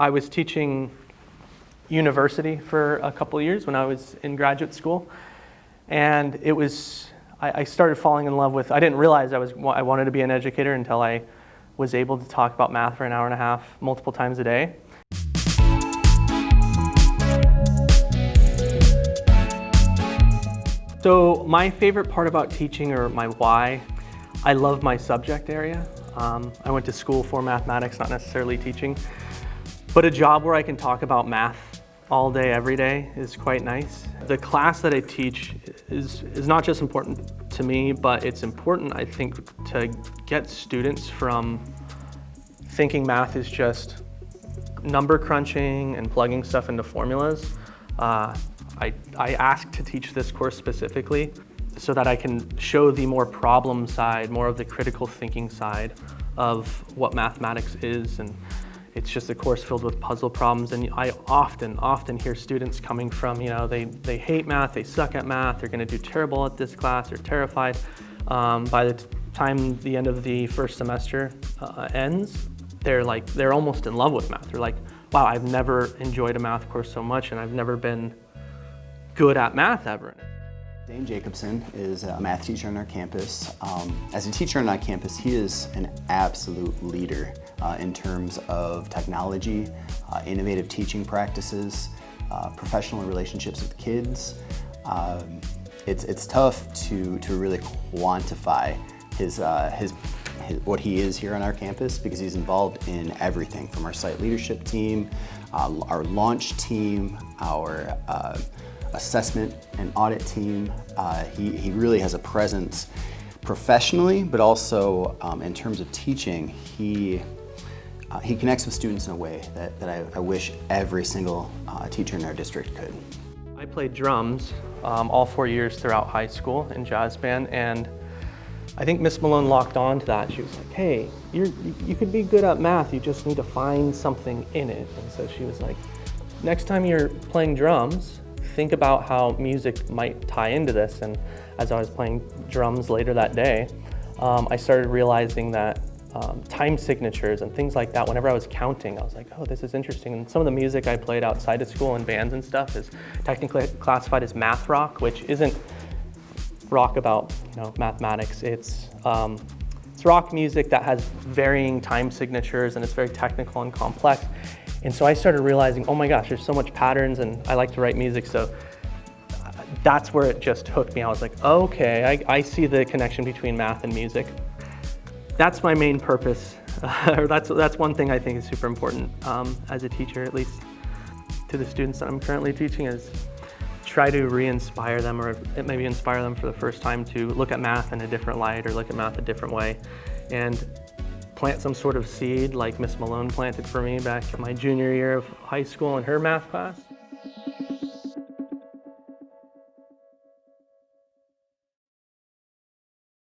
I was teaching university for a couple of years when I was in graduate school, and I started falling in love with, I didn't realize I wanted to be an educator until I was able to talk about math for an hour and a half multiple times a day. So my favorite part about teaching, or my why, I love my subject area. I went to school for mathematics, not necessarily teaching, but a job where I can talk about math all day, every day is quite nice. The class that I teach is not just important to me, but it's important, I think, to get students from thinking math is just number crunching and plugging stuff into formulas. I asked to teach this course specifically so that I can show the more problem side, more of the critical thinking side of what mathematics is. And it's just a course filled with puzzle problems. And I often hear students coming from, they hate math, they suck at math, they're gonna do terrible at this class, they're terrified. By the time the end of the first semester ends, they're almost in love with math. They're like, wow, I've never enjoyed a math course so much, and I've never been good at math ever. Dane Jacobson is a math teacher on our campus. As a teacher on our campus, he is an absolute leader in terms of technology, innovative teaching practices, professional relationships with kids. It's tough to really quantify what he is here on our campus, because he's involved in everything from our site leadership team, our launch team, our assessment and audit team. He really has a presence professionally, but also in terms of teaching. He connects with students in a way that I wish every single teacher in our district could. I played drums all 4 years throughout high school in jazz band, and I think Miss Malone locked on to that. She was like, hey, you could be good at math, you just need to find something in it. And so she was like, next time you're playing drums, think about how music might tie into this. And as I was playing drums later that day, I started realizing that time signatures and things like that, whenever I was counting, I was like, oh, this is interesting. And some of the music I played outside of school in bands and stuff is technically classified as math rock, which isn't rock about mathematics. It's rock music that has varying time signatures, and it's very technical and complex. And so I started realizing, oh my gosh, there's so much patterns, and I like to write music, so that's where it just hooked me. I was like, okay, I see the connection between math and music. That's my main purpose. That's one thing I think is super important as a teacher, at least to the students that I'm currently teaching, is try to re-inspire them, or maybe inspire them for the first time to look at math in a different light, or look at math a different way, and plant some sort of seed like Miss Malone planted for me back in my junior year of high school in her math class.